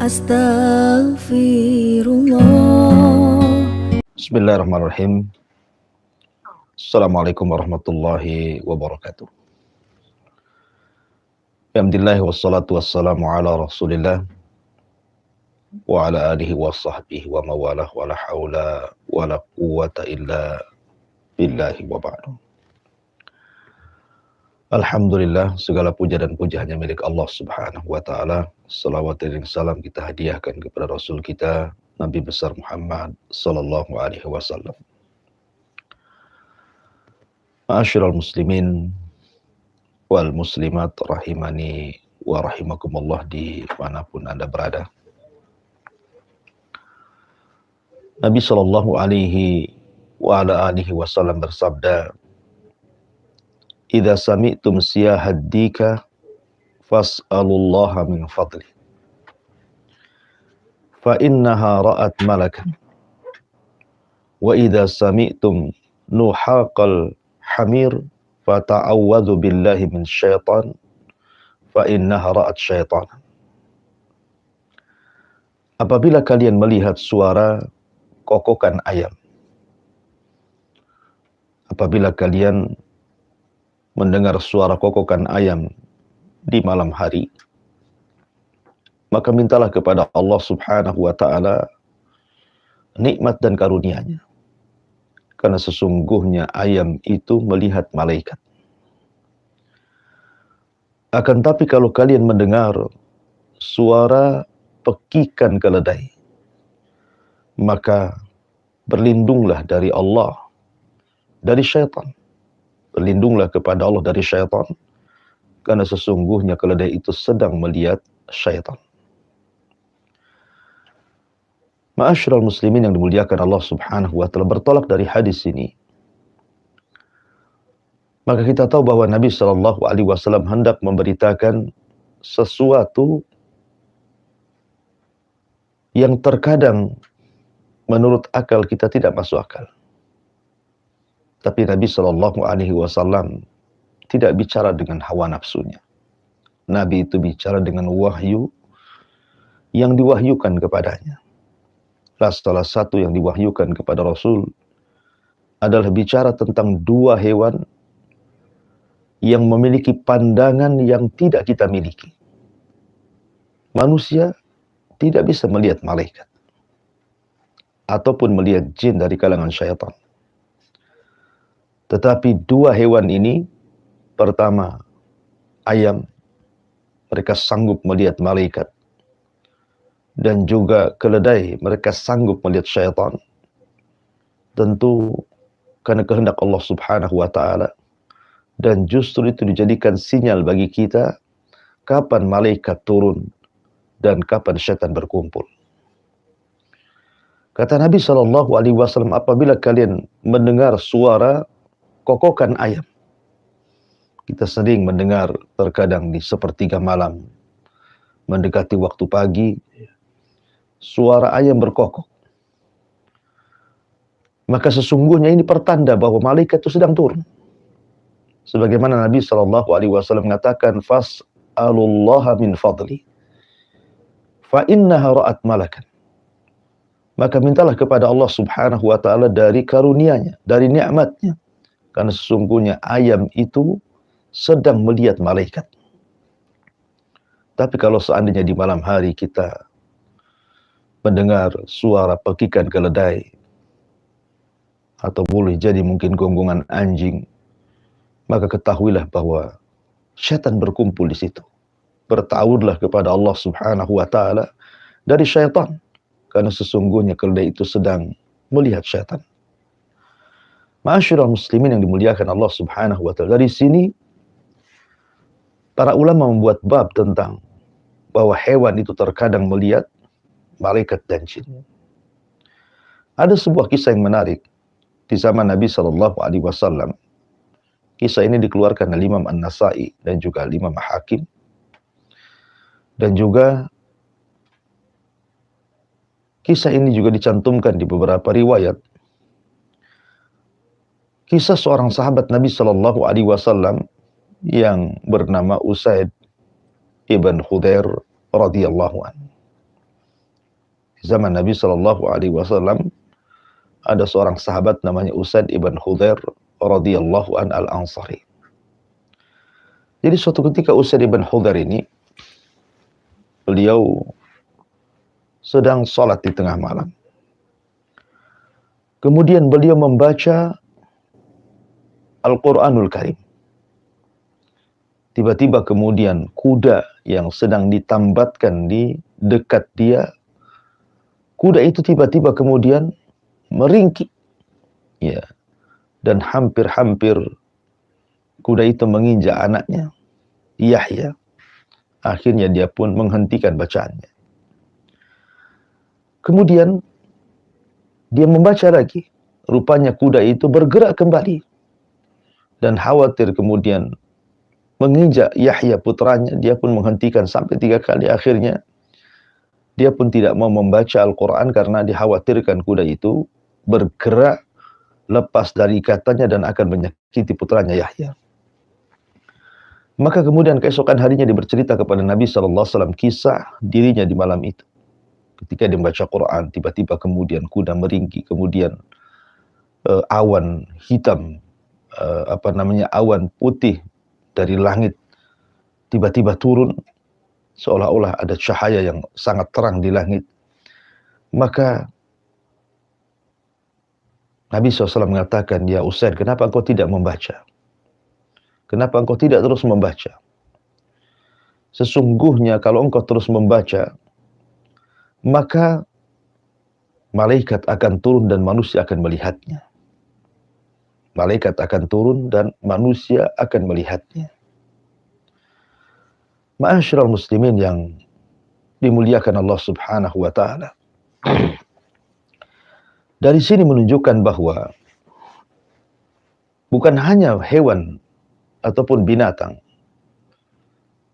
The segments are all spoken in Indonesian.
Astaghfirullah. Bismillahirrahmanirrahim. Assalamualaikum warahmatullahi wabarakatuh. Alhamdulillah wassalatu wassalamu ala rasulillah wa ala alihi wa sahbihi wa mawalah wa la hawla wa la quwwata illa billahi wa ba'du. Alhamdulillah, segala puja dan puja hanya milik Allah subhanahu wa ta'ala. Salawat dan salam kita hadiahkan kepada Rasul kita, Nabi besar Muhammad sallallahu alaihi wasallam. Ma'asyiral muslimin wal muslimat rahimani wa rahimakumullah di manapun Anda berada. Nabi sallallahu alaihi wa ala alihi wasallam bersabda, "Idza sami'tum siyahad dika fas'alullaha min fadli. Fa innaha ra'at malakan. Wa idza sami'tum nuhaqal hamir fata'awwadhu billahi min syaitan. Fa innaha ra'at syaitan." Apabila kalian melihat suara kokokan ayam, apabila kalian mendengar suara kokokan ayam di malam hari, maka mintalah kepada Allah subhanahu wa ta'ala nikmat dan karunia-Nya. Karena sesungguhnya ayam itu melihat malaikat. Akan tapi kalau kalian mendengar suara pekikan keledai, maka berlindunglah dari Allah, dari syaitan. Berlindunglah kepada Allah dari syaitan, karena sesungguhnya keledai itu sedang melihat syaitan. Ma'asyiral muslimin yang dimuliakan Allah subhanahu wa ta'ala, bertolak dari hadis ini, maka kita tahu bahwa Nabi sallallahu alaihi wasallam hendak memberitakan sesuatu yang terkadang menurut akal kita tidak masuk akal. Tapi Nabi sallallahu alaihi wasallam tidak bicara dengan hawa nafsunya. Nabi itu bicara dengan wahyu yang diwahyukan kepadanya. Salah satu yang diwahyukan kepada Rasul adalah bicara tentang dua hewan yang memiliki pandangan yang tidak kita miliki. Manusia tidak bisa melihat malaikat ataupun melihat jin dari kalangan syaitan. Tetapi dua hewan ini, pertama ayam, mereka sanggup melihat malaikat, dan juga keledai, mereka sanggup melihat syaitan. Tentu karena kehendak Allah subhanahu wa ta'ala, dan justru itu dijadikan sinyal bagi kita kapan malaikat turun dan kapan syaitan berkumpul. Kata Nabi SAW, apabila kalian mendengar suara kokokan ayam. Kita sering mendengar terkadang di sepertiga malam, mendekati waktu pagi, suara ayam berkokok. Maka sesungguhnya ini pertanda bahwa malaikat itu sedang turun. Sebagaimana Nabi SAW mengatakan, "Fas'alullaha min fadli, fa innaha ra'at malakan." Maka mintalah kepada Allah subhanahu wa ta'ala dari karunia-Nya, dari nikmat-Nya. Karena sesungguhnya ayam itu sedang melihat malaikat. Tapi kalau seandainya di malam hari kita mendengar suara pekikan keledai, atau boleh jadi mungkin gonggongan anjing, maka ketahuilah bahwa syaitan berkumpul di situ. Bertawudlah kepada Allah subhanahu wa ta'ala dari syaitan. Karena sesungguhnya keledai itu sedang melihat syaitan. Ma'asyiral muslimin yang dimuliakan Allah subhanahu wa ta'ala. Dari sini, para ulama membuat bab tentang bahwa hewan itu terkadang melihat malaikat dan jin. Ada sebuah kisah yang menarik di zaman Nabi sallallahu alaihi wasallam. Kisah ini dikeluarkan oleh Imam An-Nasa'i dan juga Imam Hakim. Dan juga kisah ini juga dicantumkan di beberapa riwayat. Kisah seorang sahabat Nabi sallallahu alaihi wasallam yang bernama Usaid ibn Khudair radhiyallahu anhu. Zaman Nabi Shallallahu Alaihi Wasallam ada seorang sahabat namanya Usaid ibn Khudair radhiyallahu an al-Ansari. Jadi suatu ketika Usaid ibn Khudair ini, beliau sedang sholat di tengah malam. Kemudian beliau membaca Al-Quranul Karim. Tiba-tiba kemudian kuda yang sedang ditambatkan di dekat dia, kuda itu tiba-tiba kemudian meringkik. Ya. Dan hampir-hampir kuda itu menginjak anaknya, Yahya. Akhirnya dia pun menghentikan bacaannya. Kemudian dia membaca lagi. Rupanya kuda itu bergerak kembali. Dan khawatir kemudian menginjak Yahya putranya, dia pun menghentikan sampai 3 kali. Akhirnya dia pun tidak mau membaca Al-Quran karena dikhawatirkan kuda itu bergerak lepas dari ikatannya dan akan menyakiti putranya Yahya. Maka kemudian keesokan harinya dia bercerita kepada Nabi SAW kisah dirinya di malam itu. Ketika dia membaca Quran, tiba-tiba kemudian kuda meringkik, kemudian awan hitam, awan putih dari langit tiba-tiba turun, seolah-olah ada cahaya yang sangat terang di langit. Maka Nabi SAW mengatakan, "Ya Usaid, kenapa engkau tidak membaca? Kenapa engkau tidak terus membaca? Sesungguhnya kalau engkau terus membaca, maka malaikat akan turun dan manusia akan melihatnya." Malaikat akan turun dan manusia akan melihatnya. Ma'asyiral muslimin yang dimuliakan Allah Subhanahu wa taala. Dari sini menunjukkan bahwa bukan hanya hewan ataupun binatang,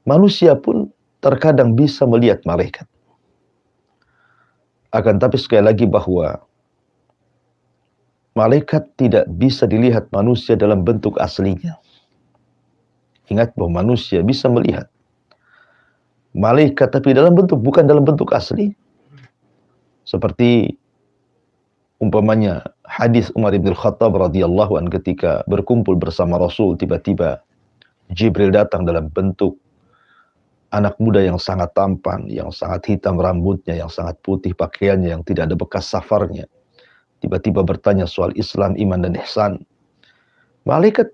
manusia pun terkadang bisa melihat malaikat. Akan tapi sekali lagi bahwa malaikat tidak bisa dilihat manusia dalam bentuk aslinya. Ingat bahwa manusia bisa melihat malaikat tapi bukan dalam bentuk asli. Seperti umpamanya hadis Umar bin Khattab radhiyallahu anhu ketika berkumpul bersama Rasul, tiba-tiba Jibril datang dalam bentuk anak muda yang sangat tampan, yang sangat hitam rambutnya, yang sangat putih pakaiannya, yang tidak ada bekas safarnya. Tiba-tiba bertanya soal Islam, iman, dan ihsan. Malaikat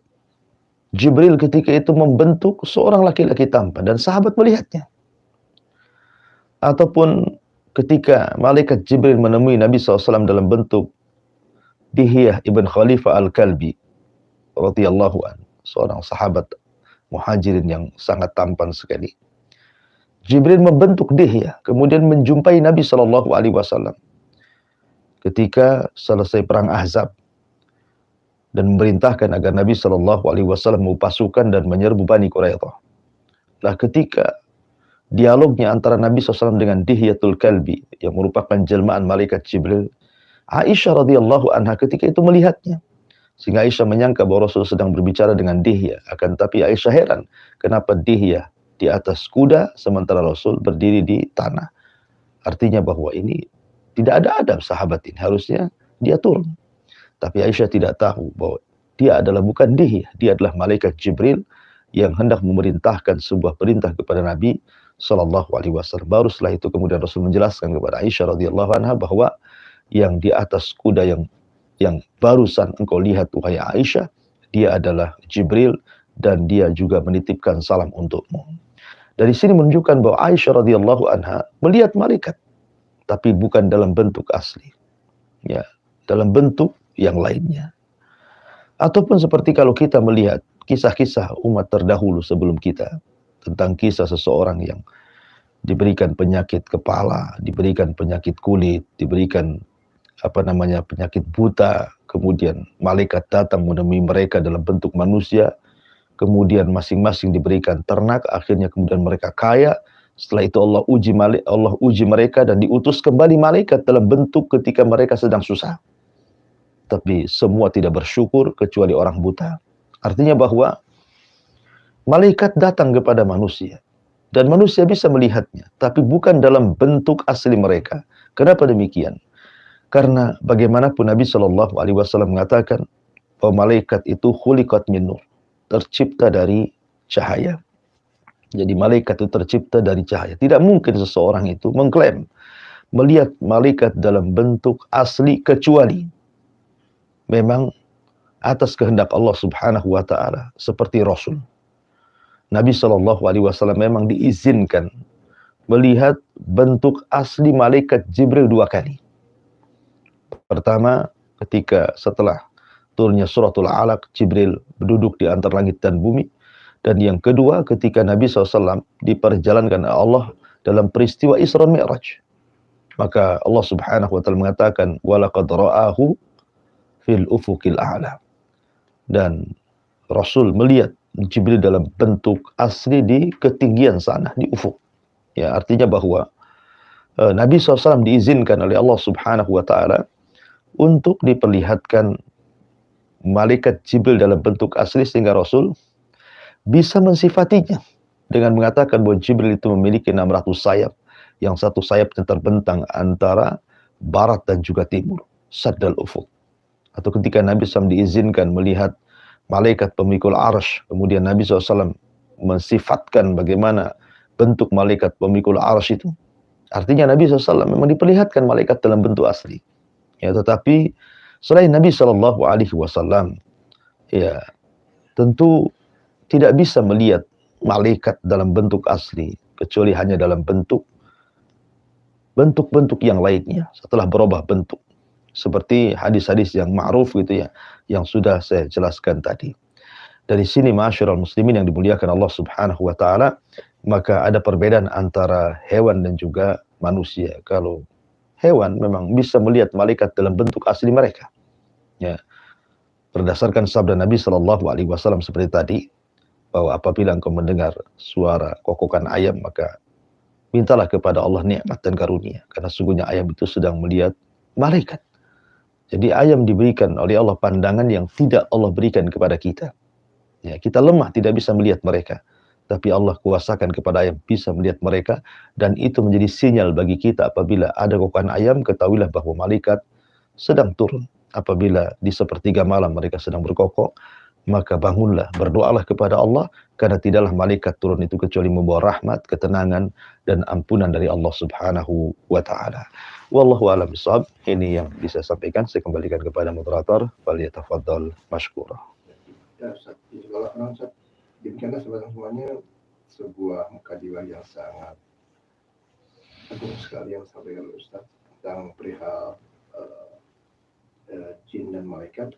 Jibril ketika itu membentuk seorang laki-laki tampan dan sahabat melihatnya. Ataupun ketika malaikat Jibril menemui Nabi SAW dalam bentuk Dihyah ibn Khalifah al-Kalbi radhiyallahu anhu, seorang sahabat muhajirin yang sangat tampan sekali. Jibril membentuk Dihyah, kemudian menjumpai Nabi SAW ketika selesai perang Ahzab dan memerintahkan agar Nabi SAW mau pasukan dan menyerbu Bani Quraidah. Nah, ketika dialognya antara Nabi SAW dengan Dihyatul Kalbi yang merupakan jelmaan malaikat Jibril, Aisyah radhiyallahu anha ketika itu melihatnya, sehingga Aisyah menyangka bahwa Rasul sedang berbicara dengan Dihyah. Akan tapi Aisyah heran, kenapa Dihyah di atas kuda sementara Rasul berdiri di tanah. Artinya bahwa ini tidak ada adab sahabat ini, harusnya dia turun. Tapi Aisyah tidak tahu bahwa dia adalah bukan Dihyah, dia adalah malaikat Jibril yang hendak memerintahkan sebuah perintah kepada Nabi Sallallahu Alaihi Wasallam. Baru setelah itu kemudian Rasul menjelaskan kepada Aisyah radhiyallahu anha bahwa yang di atas kuda yang barusan engkau lihat wahai Aisyah, dia adalah Jibril dan dia juga menitipkan salam untukmu. Dari sini menunjukkan bahwa Aisyah radhiyallahu anha melihat malaikat, tapi bukan dalam bentuk asli, ya, dalam bentuk yang lainnya. Ataupun seperti kalau kita melihat kisah-kisah umat terdahulu sebelum kita, tentang kisah seseorang yang diberikan penyakit kepala, diberikan penyakit kulit, diberikan penyakit buta, kemudian malaikat datang menemui mereka dalam bentuk manusia, kemudian masing-masing diberikan ternak, akhirnya kemudian mereka kaya. Setelah itu Allah uji mereka dan diutus kembali malaikat dalam bentuk ketika mereka sedang susah. Tapi semua tidak bersyukur kecuali orang buta. Artinya bahwa malaikat datang kepada manusia dan manusia bisa melihatnya, tapi bukan dalam bentuk asli mereka, Kenapa demikian? Karena bagaimanapun Nabi Shallallahu Alaihi Wasallam mengatakan bahwa malaikat itu khuliqat min nur, tercipta dari cahaya. Jadi malaikat itu tercipta dari cahaya. Tidak mungkin seseorang itu mengklaim melihat malaikat dalam bentuk asli kecuali memang atas kehendak Allah Subhanahu wa taala, seperti Rasul. Nabi Shallallahu alaihi wasallam memang diizinkan melihat bentuk asli malaikat Jibril 2 kali. Pertama, ketika setelah turunnya suratul Alaq, Jibril duduk di antara langit dan bumi. Dan yang kedua, ketika Nabi SAW diperjalankan oleh Allah dalam peristiwa Isra Mi'raj. Maka Allah Subhanahu wa taala mengatakan walaqad ra'ahu fil ufuqil a'la. Dan Rasul melihat Jibril dalam bentuk asli di ketinggian sana, di ufuk. Ya, artinya bahwa Nabi SAW diizinkan oleh Allah Subhanahu wa taala untuk diperlihatkan malaikat Jibril dalam bentuk asli, sehingga Rasul bisa mensifatinya dengan mengatakan bahwa Jibril itu memiliki 600 sayap, yang satu sayapnya terbentang antara barat dan juga timur, saddal ufuk. Atau ketika Nabi SAW diizinkan melihat malaikat pemikul arsy, kemudian Nabi SAW mensifatkan bagaimana bentuk malaikat pemikul arsy itu, artinya Nabi SAW memang diperlihatkan malaikat dalam bentuk asli. Ya, tetapi selain Nabi SAW, ya tentu tidak bisa melihat malaikat dalam bentuk asli, kecuali hanya dalam bentuk-bentuk yang lainnya setelah berubah bentuk. Seperti hadis-hadis yang ma'ruf gitu ya, yang sudah saya jelaskan tadi. Dari sini ma'asyiral muslimin yang dimuliakan Allah Subhanahu wa taala, maka ada perbedaan antara hewan dan juga manusia. Kalau hewan memang bisa melihat malaikat dalam bentuk asli mereka. Ya. Berdasarkan sabda Nabi Shallallahu alaihi wasallam seperti tadi, bahwa apabila engkau mendengar suara kokokan ayam, maka mintalah kepada Allah nikmat dan karunia, karena sungguhnya ayam itu sedang melihat malaikat. Jadi ayam diberikan oleh Allah pandangan yang tidak Allah berikan kepada kita. Ya, kita lemah tidak bisa melihat mereka, tapi Allah kuasakan kepada ayam bisa melihat mereka, dan itu menjadi sinyal bagi kita apabila ada kokokan ayam, ketahuilah bahwa malaikat sedang turun. Apabila di sepertiga malam mereka sedang berkokok, maka bangunlah, berdoalah kepada Allah, karena tidaklah malaikat turun itu kecuali membawa rahmat, ketenangan, dan ampunan dari Allah Subhanahu wa taala. Wallahu a'lam bishawab. Ini yang bisa saya sampaikan. Saya kembalikan kepada moderator. Falyatafaddal mashkura. Ya, Ustaz. Ustaz, demikianlah semuanya sebuah mukadimah yang sangat agung sekali yang disampaikan oleh Ustaz tentang perihal jin dan malaikat.